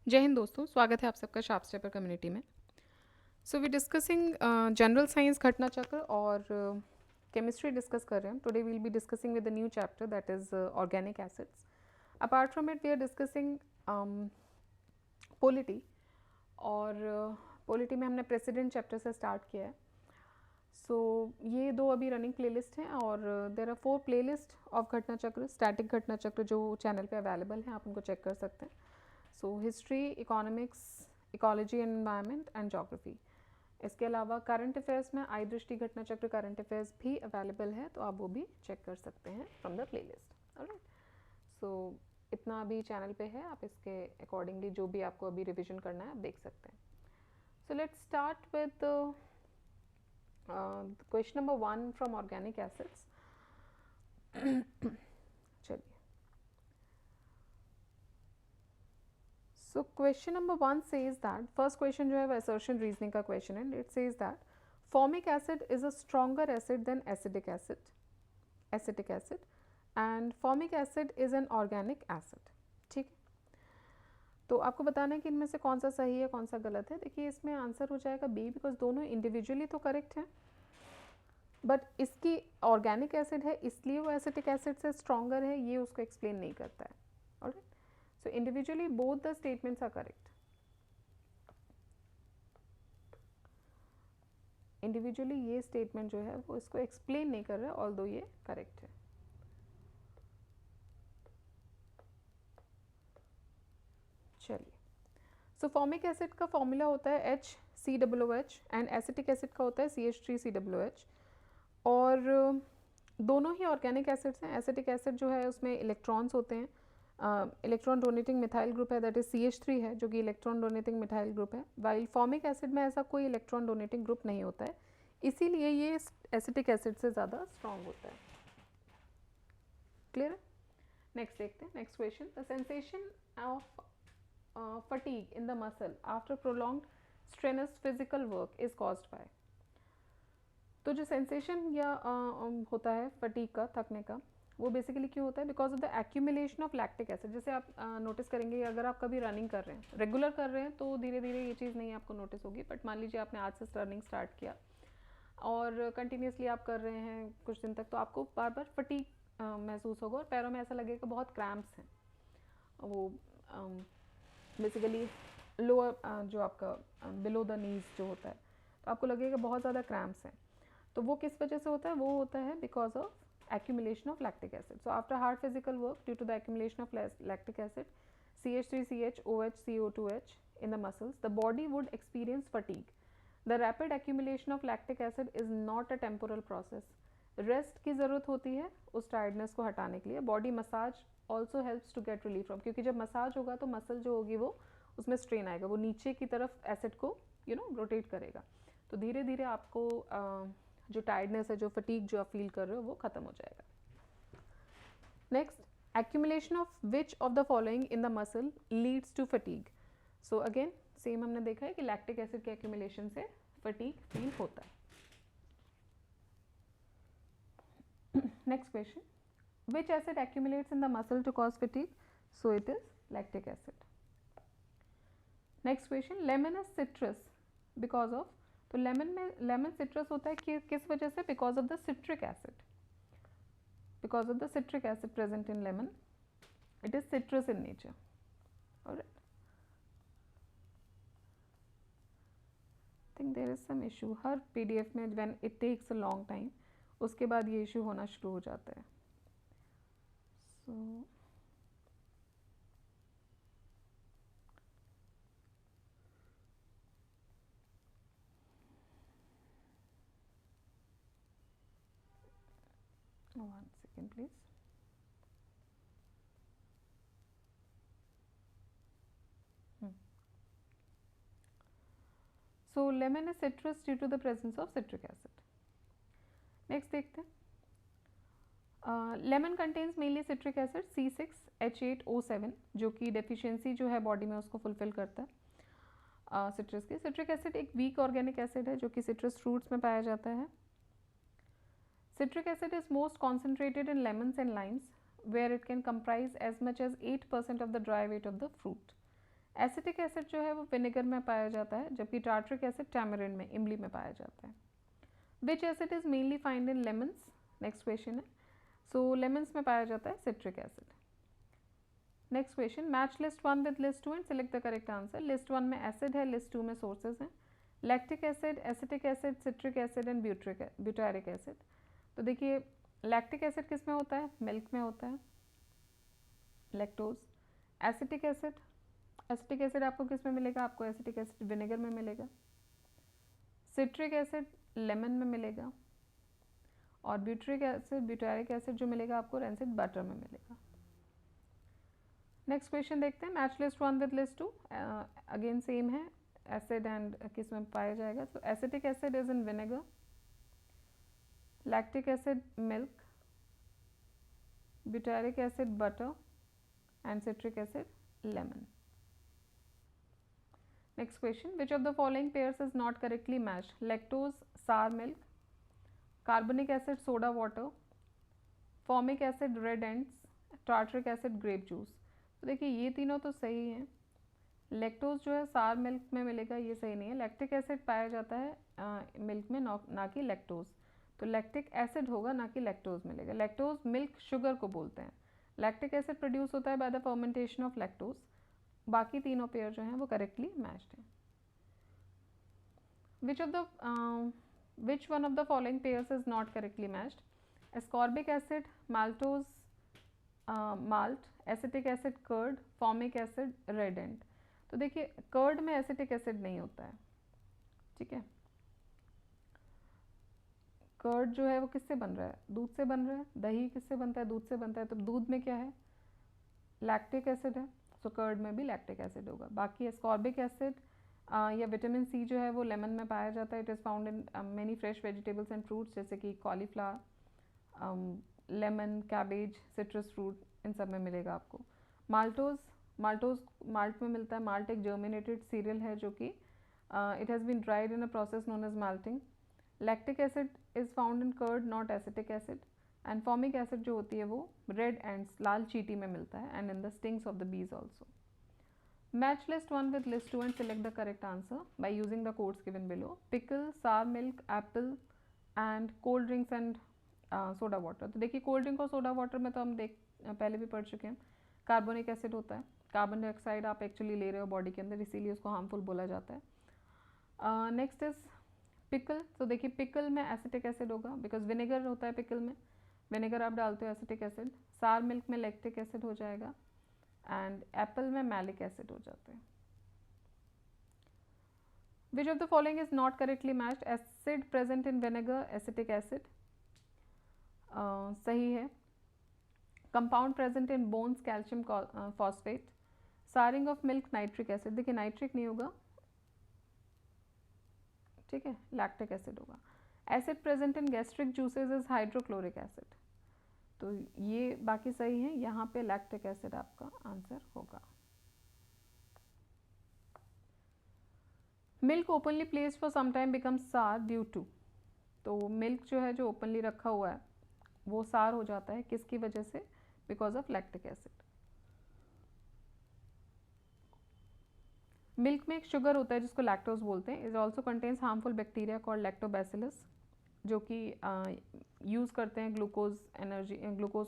जय हिंद दोस्तों, स्वागत है आप सबका शार्प स्टेपर कम्युनिटी में। So we discussing general science Ghatna Chakra और केमिस्ट्री डिस्कस कर रहे हैं। Today we'll be discussing with the new chapter that is organic acids. Apart from it we are discussing polity और पॉलिटी में हमने प्रेसिडेंट चैप्टर से start किया है। सो ये दो अभी रनिंग प्लेलिस्ट हैं और देर आर 4 प्लेलिस्ट ऑफ घटना चक्र, स्टैटिक घटना चक्र जो चैनल पे अवेलेबल हैं, आप उनको चेक कर सकते हैं। So history, economics, ecology and environment and geography. इसके अलावा करंट अफेयर्स में आई दृष्टि घटना चक्र करंट अफेयर्स भी अवेलेबल है, तो आप वो भी चेक कर सकते हैं फ्रॉम द प्लेलिस्ट। ऑलराइट, सो इतना अभी चैनल पे है, आप इसके अकॉर्डिंगली जो भी आपको अभी रिविजन करना है आप देख सकते हैं। So let's start with question number 1 from organic acids. चलिए, so question number 1 says that, first question जो है वो असर्शन रीजनिंग का क्वेश्चन है। It says that formic acid is a stronger acid than acetic acid and formic acid is an organic acid. ठीक है, तो आपको बताना है कि इनमें से कौन सा सही है कौन सा गलत है। देखिए, इसमें आंसर हो जाएगा बी, बिकॉज दोनों इंडिविजुअली तो करेक्ट हैं, बट इसकी ऑर्गेनिक एसिड है इसलिए वो एसिटिक एसिड से स्ट्रॉन्गर है, ये उसको एक्सप्लेन नहीं करता है। Alright, so individually both the statements are correct. Individually ये स्टेटमेंट जो है वो इसको एक्सप्लेन नहीं कर रहा है, ऑल्दो ये करेक्ट है। चलिए, सो फॉर्मिक एसिड का फॉर्मूला होता है HCOOH एंड एसिटिक एसिड का होता है CH3COOH। और दोनों ही ऑर्गेनिक एसिड्स हैं। एसिटिक एसिड जो है उसमें इलेक्ट्रॉन्स होते हैं, इलेक्ट्रॉन डोनेटिंग मिथाइल ग्रुप है दैट इज CH3 है जो कि इलेक्ट्रॉन डोनेटिंग मिथाइल ग्रुप है, वाइल फॉर्मिक एसिड में ऐसा कोई इलेक्ट्रॉन डोनेटिंग ग्रुप नहीं होता है, इसीलिए ये एसिटिक एसिड से ज़्यादा स्ट्रॉन्ग होता है। क्लियर है? नेक्स्ट देखते हैं, next question. The sensation of fatigue in the muscle after prolonged strenuous physical work is caused by। तो जो सेंसेशन या होता है फटीग का, थकने का, वो बेसिकली क्यों होता है? Because of the accumulation of lactic acid. जैसे आप नोटिस करेंगे, अगर आप कभी रनिंग कर रहे हैं, रेगुलर कर रहे हैं, तो धीरे धीरे ये चीज़ नहीं आपको नोटिस होगी, बट मान लीजिए आपने आज से रनिंग स्टार्ट किया और कंटिन्यूसली आप कर रहे हैं कुछ दिन तक, तो आपको बार बार फटीग महसूस होगा और पैरों में ऐसा लगेगा बहुत क्रैम्प्स हैं। वो बेसिकली लोअर जो आपका बिलो द नीज जो होता है, तो आपको लगेगा बहुत ज़्यादा क्रैम्प्स हैं। तो वो किस वजह से होता है? वो होता है because of accumulation of lactic acid. So after hard physical work, due to the accumulation of lactic acid, CH3CH, OH, CO2H in the muscles, the body would experience fatigue. The rapid accumulation of lactic acid is not a temporal process. Rest की ज़रूरत होती है उस tiredness को हटाने के लिए। Body massage also helps to get relief from, क्योंकि जब मसाज होगा तो मसल जो होगी वो उसमें स्ट्रेन आएगा, वो नीचे की तरफ एसिड को रोटेट करेगा, तो धीरे धीरे आपको जो टायर्डनेस है, जो फटीग जो आप फील कर रहे हो, वो ख़त्म हो जाएगा। Next, accumulation of which of the following in the muscle leads to fatigue. So again same हमने देखा है कि लैक्टिक एसिड के एक्यूमुलेशन से फटीग फील होता है। Next question, which acid accumulates in the muscle to cause fatigue? So it is lactic acid. Next question, lemon is citrus because of, तो lemon में लेमन सिट्रस होता है कि किस वजह से? Because of the citric acid, because of the citric acid present in lemon, it is citrus in nature. Alright, think there is some issue हर PDF में, when it takes a long time, उसके बाद ये issue होना शुरू हो जाता है। सो one second please. So lemon is citrus due to the presence of citric acid. Next देखते हैं, lemon contains mainly citric acid C6H8O7, जो कि डेफिशिएंसी जो है बॉडी में उसको फुलफिल करता है सिट्रस की। सिट्रिक एसिड एक वीक ऑर्गेनिक एसिड है जो कि सिट्रस फ्रूट्स में पाया जाता है। Citric acid is most concentrated in lemons and limes, where it can comprise as much as 8% of the dry weight of the fruit. Acetic acid जो है वो विनेगर में पाया जाता है, जबकि टार्ट्रिक एसिड टैमरिंड में, इमली में पाया जाता है। विच acid is mainly find in lemons, next question है। सो लेमन्स में पाया जाता है citric acid. Next question, match list 1 with list 2 and select the correct answer. List 1 में एसिड है, लिस्ट 2 में सोर्सेज हैं। Lactic acid, acetic acid, citric acid and butyric acid. तो देखिए लैक्टिक एसिड किस में होता है, मिल्क में होता है, lactose. Acetic acid, acetic acid आपको किस में मिलेगा, आपको एसिटिक एसिड विनेगर में मिलेगा। सिट्रिक एसिड लेमन में मिलेगा, और ब्यूटारिक एसिड जो मिलेगा आपको रेंसिड बटर में मिलेगा। नेक्स्ट क्वेश्चन देखते हैं, match list 1 with list 2, again same है, एसिड एंड किस में पाया जाएगा। तो acetic acid is in vinegar, lactic acid milk, butyric acid butter and citric acid lemon. Next question, which of the following pairs is not correctly matched? Lactose sour milk, carbonic acid soda water, formic acid red ants, tartaric acid grape juice. तो देखिए ये तीनों तो सही हैं। Lactose जो है सार मिल्क में मिलेगा, ये सही नहीं है। लैक्टिक एसिड पाया जाता है मिल्क में, ना कि लैक्टोज, तो लैक्टिक एसिड होगा ना कि लैक्टोज मिलेगा। लैक्टोज मिल्क शुगर को बोलते हैं। लैक्टिक एसिड प्रोड्यूस होता है by the fermentation of lactose. बाकी तीनों पेयर जो हैं वो करेक्टली मैच्ड हैं। Which one of the following pairs is not correctly matched? Ascorbic acid maltose malt, acetic acid curd, formic acid red ant. तो देखिए कर्ड में एसिटिक एसिड नहीं होता है, ठीक है। कर्ड जो है वो किससे बन रहा है, दूध से बन रहा है। दही किससे बनता है, दूध से बनता है। तो दूध में क्या है, लैक्टिक एसिड है, सो कर्ड में भी लैक्टिक एसिड होगा। बाकी एस्कॉर्बिक एसिड या विटामिन सी जो है वो लेमन में पाया जाता है। It is found in many fresh vegetables and fruits, जैसे कि cauliflower, lemon, cabbage, citrus fruit, इन सब में मिलेगा आपको। माल्टोज माल्ट में मिलता है। माल्ट एक जर्मिनेटेड सीरियल है जो कि it has been dried in a process known as malting. Lactic acid is found in curd, not acetic acid. And formic acid जो होती है वो रेड एंड्स, लाल चींटी में मिलता है, and in the stings of the bees also. Match list 1 with list 2 and select the correct answer by using the codes given below. Pickle, sour milk, apple and cold drinks and soda water. तो देखिए cold drink और soda water में तो हम पहले भी पढ़ चुके हैं, कार्बोनिक एसिड होता है। कार्बन डाइऑक्साइड आप एक्चुअली ले रहे हो बॉडी के अंदर, इसीलिए उसको हार्मफुल बोला जाता है। Next is pickle. तो देखिए पिकल में एसिटिक एसिड होगा, बिकॉज विनेगर होता है पिकल में, विनेगर आप डालते हो एसिटिक एसिड। सार मिल्क में लैक्टिक एसिड हो जाएगा, एंड एप्पल में मैलिक एसिड हो जाते हैं। विच of the following is not correctly matched? Acid present in vinegar, acetic acid सही है। Compound present in bones, calcium phosphate. Sharing of milk, nitric acid. देखिए नाइट्रिक नहीं होगा, ठीक है, लैक्टिक एसिड होगा। Acid present in gastric juices is hydrochloric acid. तो ये बाकी सही है, यहाँ पे लैक्टिक एसिड आपका आंसर होगा। Milk openly placed for some time becomes sour due to. तो मिल्क जो है जो ओपनली रखा हुआ है वो सार हो जाता है, किसकी वजह से? Because of lactic acid. Milk में एक शुगर होता है जिसको लैक्टोज बोलते हैं। It also contains harmful bacteria called lactobacillus, जो कि यूज़ करते हैं ग्लूकोज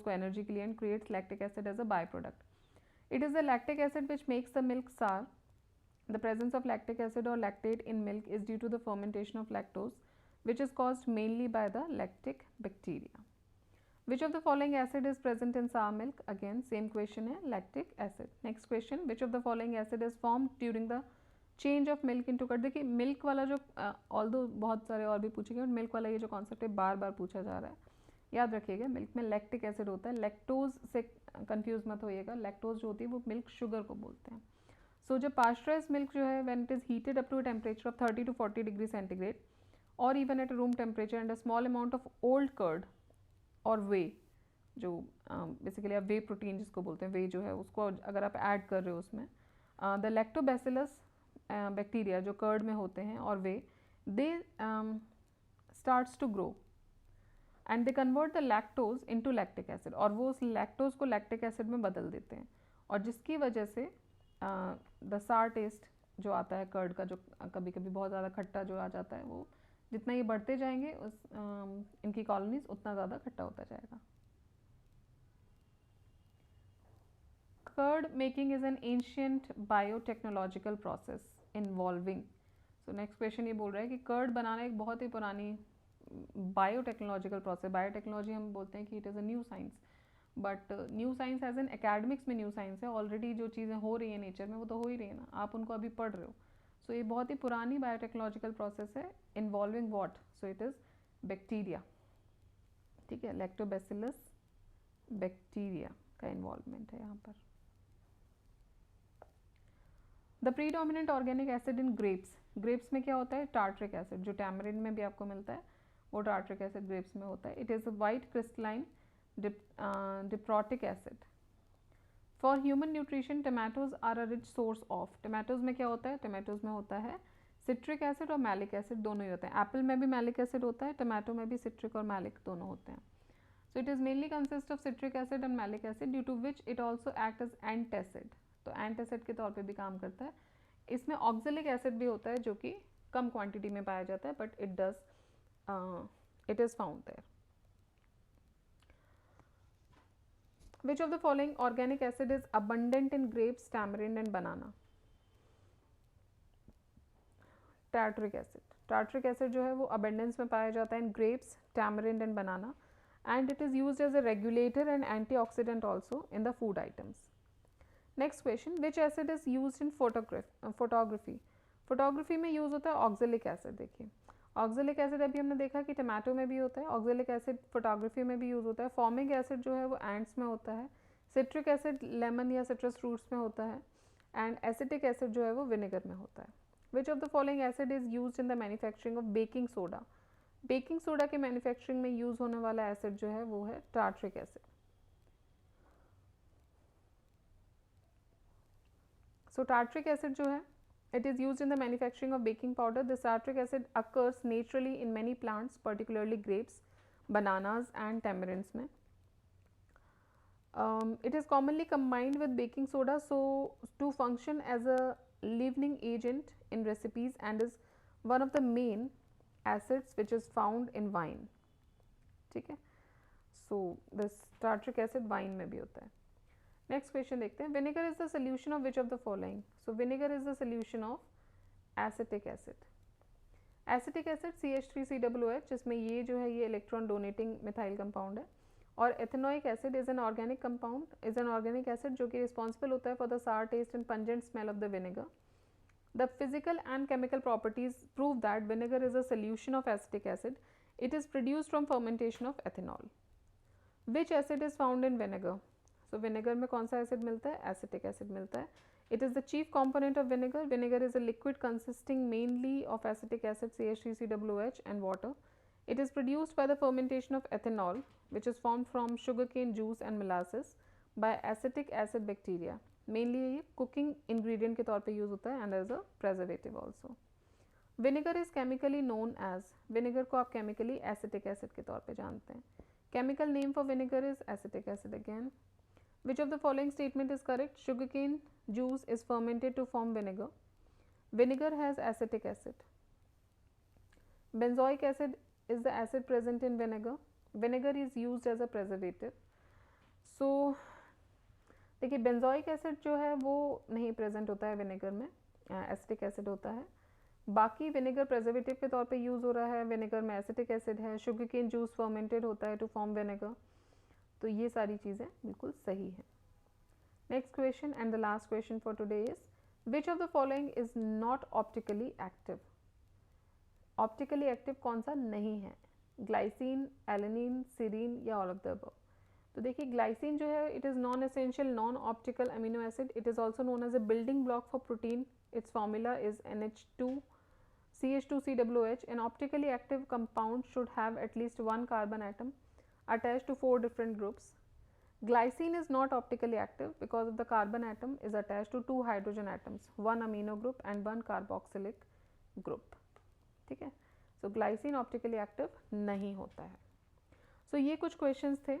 को एनर्जी के लिए, and creates lactic acid as a by product. It is the lactic acid which makes the milk sour. The presence of lactic acid or lactate in milk is due to the fermentation of lactose which is caused mainly by the lactic bacteria. Which of the following acid is present in sour milk? Again same question है, lactic acid. Next question, which of the following acid is formed during the change of milk into curd? देखिए milk वाला जो although बहुत सारे और भी पूछेंगे, milk वाला ये जो कॉन्सेप्ट है बार बार पूछा जा रहा है, याद रखिएगा। मिल्क में लैक्टिक एसिड होता है, लैक्टोज से कंफ्यूज मत होइएगा। लैक्टोज जो होती है वो मिल्क शुगर को बोलते हैं। सो जो पास्चराइज मिल्क जो है when it is heated up to a temperature of 30 to 40 degree centigrade or even at room temperature and a small amount of old curd or whey, जो बेसिकली आप वे protein जिसको बोलते हैं, वे जो है उसको अगर आप ऐड कर रहे हो उसमें, द लैक्टोबैसिलस बैक्टीरिया जो कर्ड में होते हैं or whey, they starts to grow and they convert the lactose into lactic acid, और वो उस लैक्टोज को लैक्टिक एसिड में बदल देते हैं, और जिसकी वजह से द सार टेस्ट जो आता है कर्ड का, जो कभी कभी बहुत ज़्यादा खट्टा जो आ जाता है, वो जितना ये बढ़ते जाएंगे उस इनकी कॉलोनीज उतना ज़्यादा खट्टा होता जाएगा. Curd making is an ancient biotechnological process involving. So next question ये बोल रहा है कि कर्ड बनाना एक बहुत ही पुरानी बायोटेक्नोलॉजिकल प्रोसेस. बायोटेक्नोलॉजी हम बोलते हैं कि it is a new science, but new science as an academics में न्यू साइंस है. ऑलरेडी जो चीज़ें हो रही हैं नेचर में वो तो हो ही रही है ना, आप उनको अभी पढ़ रहे हो. सो ये बहुत ही पुरानी बायोटेक्नोलॉजिकल प्रोसेस है involving what. So it is bacteria. ठीक है, लैक्टोबैसिलस बैक्टीरिया का इन्वॉल्वमेंट है यहाँ पर. The predominant organic acid in grapes. Grapes में क्या होता है? टार्ट्रिक एसिड, जो टैमरिन में भी आपको मिलता है वो टार्ट्रिक एसिड ग्रेप्स में होता है. It is a white crystalline diprotic acid. For human nutrition tomatoes are a rich source of. Tomatoes में क्या होता है? टमाटोज में होता है सिट्रिक एसिड और मैलिक एसिड, दोनों ही होते हैं. एप्पल में भी मैलिक एसिड होता है, टमाटो में भी सिट्रिक और मैलिक दोनों होते हैं. So it is mainly consist of citric acid and malic acid, due to which it also act as antacid. तो एंटासिड के तौर पे भी काम करता है. इसमें ऑक्जेलिक एसिड भी होता है जो कि कम क्वांटिटी में पाया जाता है, but it is found there. Which of the following organic acid is abundant in grapes, tamarind and banana? Tartaric acid. Tartaric acid जो है वो अबेंडेंस में पाया जाता है in grapes, tamarind and banana, and it is used as a regulator and antioxidant also in the food items. Next question, which acid is used in photography? Photography में use होता है ऑक्जेलिक एसिड. देखिए oxalic acid अभी हमने देखा कि tomato में भी होता है. ऑक्जेलिक एसिड फोटोग्राफी में भी यूज़ होता है. फॉर्मिक एसिड जो है वो एंड्स में होता है. सिट्रिक एसिड लेमन या सिट्रस फ्रूट्स में होता है. एंड एसिटिक एसिड जो है वो विनेगर में होता है. Which of the following acid is used in the manufacturing of baking soda? Baking soda के मैन्युफैक्चरिंग में यूज़ होने वाला एसिड जो है वो है tartaric acid. So tartaric acid जो है it is used in the manufacturing of baking powder. This tartaric acid occurs naturally in many plants, particularly grapes, bananas and tamarinds में. It is commonly combined with baking soda so to function as a leavening agent in recipes and is one of the main acids which is found in wine. ठीक है, so this tartric acid wine में भी होता है. Next question देखते हैं. Vinegar is the solution of which of the following? So vinegar is the solution of acetic acid. Acetic acid CH3COOH, जिसमें ये जो है ये इलेक्ट्रॉन डोनेटिंग मिथाइल कंपाउंड है. और ethanoic acid is an organic compound, is an organic acid जो कि responsible होता है for the sour taste and pungent smell of the vinegar. The physical and chemical properties prove that vinegar is a solution of acetic acid. It is produced from fermentation of ethanol. Which acid is found in vinegar? So vinegar में कौन सा acid मिलता है? Acetic acid मिलता है. It is the chief component of vinegar. Vinegar is a liquid consisting mainly of acetic acid CH3COOH and water. It is produced by the fermentation of ethanol, which is formed from sugarcane juice and molasses by acetic acid bacteria. Mainly ये cooking ingredient के तौर पे use होता है and as a preservative also. Vinegar is chemically known as. Vinegar को आप chemically acetic acid के तौर पे जानते हैं. Chemical name for vinegar is acetic acid again. Which of the following statement is correct? Sugarcane juice is fermented to form vinegar. Vinegar has acetic acid. Benzoic acid is the acid present in vinegar. Vinegar is used as a preservative. So देखिए benzoic acid जो है वो नहीं present होता है vinegar में, acetic acid होता है. बाकी विनेगर प्रेजर्वेटिव के तौर पे यूज़ हो रहा है. विनेगर में एसिटिक एसिड है. शुगरकेन जूस फर्मेंटेड होता है टू फॉर्म विनेगर. तो ये सारी चीज़ें बिल्कुल सही हैं. Next question and the last question for today is which of the following is not optically active? Optically active कौन सा नहीं है? ग्लाइसिन, एलेनिन, सीरीन या ऑल ऑफ द अबव? तो देखिए ग्लाइसिन जो है it is non essential non optical amino acid. It is also known as a building block for protein. Its formula is NH2CH2COOH. An optically active compound should have at least one carbon atom attached to 4 different groups. Glycine is not optically active because of the carbon atom is attached to 2 hydrogen atoms, 1 amino group and 1 carboxylic group. ठीक है, so glycine optically active नहीं होता है. So ये कुछ questions थे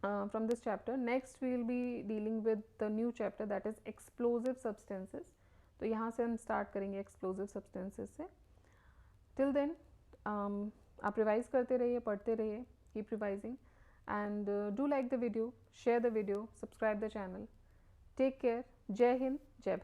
from this chapter. Next we will be dealing with the new chapter, that is explosive substances. तो यहाँ से हम start करेंगे explosive substances से. Till then आप revise करते रहिए, पढ़ते रहिए, keep revising, and do like the video, share the video, subscribe the channel. Take care. जय हिंद, जय भारत.